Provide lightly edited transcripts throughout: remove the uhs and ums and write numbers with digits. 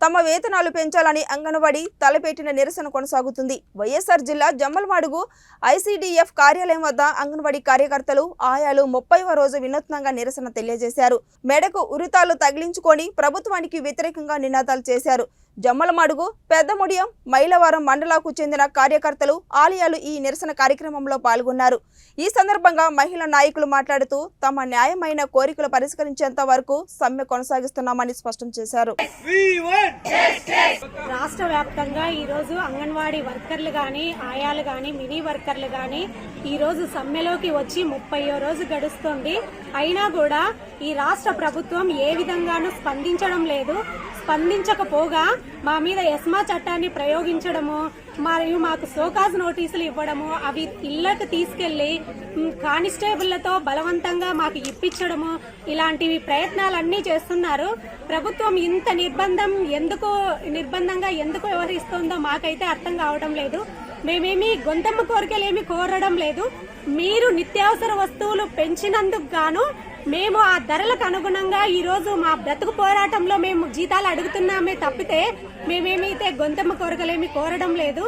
తమ వేతనాలు పెంచాలని అంగన్వాడీ తలపెట్టిన నిరసన కొనసాగుతుంది. వైఎస్ఆర్ జిల్లా జమ్మలమడుగు ఐసీడీఎఫ్ కార్యాలయం వద్ద అంగన్వాడీ కార్యకర్తలు ఆయాలు 30వ రోజు వినూత్నంగా నిరసన తెలియజేశారు. మెడకు ఉరితాలు తగిలించుకొని ప్రభుత్వానికి వ్యతిరేకంగా నినాదాలు చేశారు. జమ్మలమడుగు, పెద్దముడియం, మైలవరం మండలాలకు చెందిన కార్యకర్తలు ఆలయాలు ఈ నిరసన కార్యక్రమంలో పాల్గొన్నారు. ఈ సందర్భంగా మహిళా నాయకులు మాట్లాడుతూ తమ న్యాయమైన కోరికలు పరిష్కరించేంత వరకు సమ్మె కొనసాగిస్తున్నామని స్పష్టం చేశారు. రాష్ట్ర వ్యాప్తంగా ఈ రోజు అంగన్వాడీ వర్కర్లు గాని, ఆయాలు గాని, మినీ వర్కర్లు గాని ఈ రోజు సమ్మెలోకి వచ్చి 30వ రోజు గడుస్తుంది. అయినా కూడా ఈ రాష్ట్ర ప్రభుత్వం ఏ విధంగానూ స్పందించడం లేదు. స్పందించకపోగా మా మీద ఎస్మా చట్టాన్ని ప్రయోగించడము మరియు మాకు సోకాజ్ నోటీసులు ఇవ్వడము, అవి ఇళ్లకు తీసుకెళ్లి కానిస్టేబుళ్లతో బలవంతంగా మాకు ఇప్పించడము, ఇలాంటివి ప్రయత్నాలన్నీ చేస్తున్నారు. ప్రభుత్వం ఇంత నిర్బంధంగా ఎందుకు వ్యవహరిస్తుందో మాకైతే అర్థం కావడం లేదు. మేమేమి గొంతమ్మ కోరికలేమి కోరడం లేదు. మీరు నిత్యావసర వస్తువులు పెంచినందుకు గాను మేము ఆ ధరలకు అనుగుణంగా ఈ రోజు మా బ్రతుకు పోరాటంలో మేము జీతాలు అడుగుతున్నామే తప్పితే మేమేమైతే గొంతమ్మ కోరికలేమి కోరడం లేదు.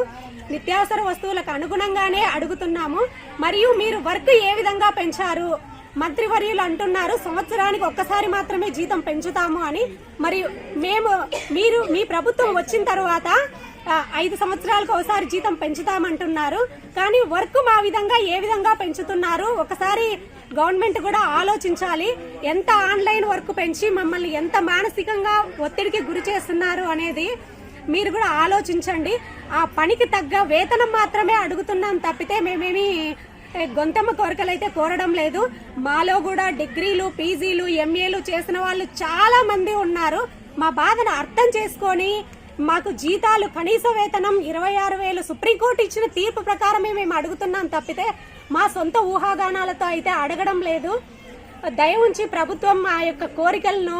నిత్యావసర వస్తువులకు అనుగుణంగానే అడుగుతున్నాము. మరియు మీరు వర్క్ ఏ విధంగా పెంచారు? మంత్రివర్యులు అంటున్నారు సంవత్సరానికి ఒక్కసారి మాత్రమే జీతం పెంచుతాము అని. మరియు మీ ప్రభుత్వం వచ్చిన తర్వాత 5 సంవత్సరాలకు ఒకసారి జీతం పెంచుతామంటున్నారు. కానీ వర్క్ మా విధంగా ఏ విధంగా పెంచుతున్నారు ఒకసారి గవర్నమెంట్ కూడా ఆలోచించాలి. ఎంత ఆన్లైన్ వర్క్ పెంచి మమ్మల్ని ఎంత మానసికంగా ఒత్తిడికి గురి చేస్తున్నారు అనేది మీరు కూడా ఆలోచించండి. ఆ పనికి తగ్గ వేతనం మాత్రమే అడుగుతున్నాం తప్పితే మేమేమి గొంతమ్మ కోరికలైతే కోరడం లేదు. మాలో కూడా డిగ్రీలు, పీజీలు, ఎంఏలు చేసిన వాళ్ళు చాలా మంది ఉన్నారు. మా బాధను అర్థం చేసుకొని మాకు జీతాలు, కనీస వేతనం 26,000 సుప్రీంకోర్టు ఇచ్చిన తీర్పు ప్రకారమే మేము అడుగుతున్నాం తప్పితే మా సొంత ఊహాగానాలతో అయితే అడగడం లేదు. దయ ఉంచి ప్రభుత్వం మా యొక్క కోరికలను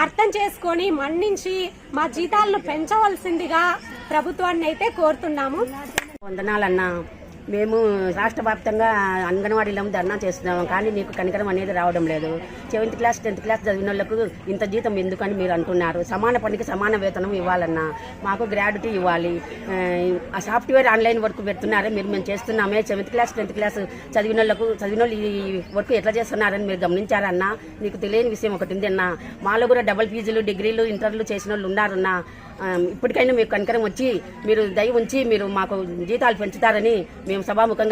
అర్థం చేసుకొని మన్నించి మా జీతాలను పెంచవలసిందిగా ప్రభుత్వాన్ని అయితే కోరుతున్నాము. వందనాలన్నా. మేము రాష్ట్ర వ్యాప్తంగా అంగన్వాడీలో ధర్నా చేస్తున్నాము, కానీ మీకు కనికరం అనేది రావడం లేదు. 7th క్లాస్ 10th క్లాస్ చదివిన వాళ్ళకు ఇంత జీతం ఎందుకని మీరు అంటున్నారు. సమాన పనికి సమాన వేతనం ఇవ్వాలన్నా, మాకు గ్రాడ్యుటీ ఇవ్వాలి. ఆ సాఫ్ట్వేర్ ఆన్లైన్ వర్క్ పెడుతున్నారే మేము చేస్తున్నామే. 7th క్లాస్ 10th క్లాస్ చదివిన వాళ్ళు ఈ వర్క్ ఎట్లా చేస్తున్నారని మీరు గమనించారన్నా. నీకు తెలియని విషయం ఒకటి ఉంది అన్న. మాలో కూడా డబుల్ పీజీలు, డిగ్రీలు, ఇంటర్లు చేసిన వాళ్ళు ఉన్నారన్నా. ఇప్పటికైనా మీకు కనికరం వచ్చి మీరు దయ ఉంచి మీరు మాకు జీతాలు పెంచుతారని మేము సభాముఖంగా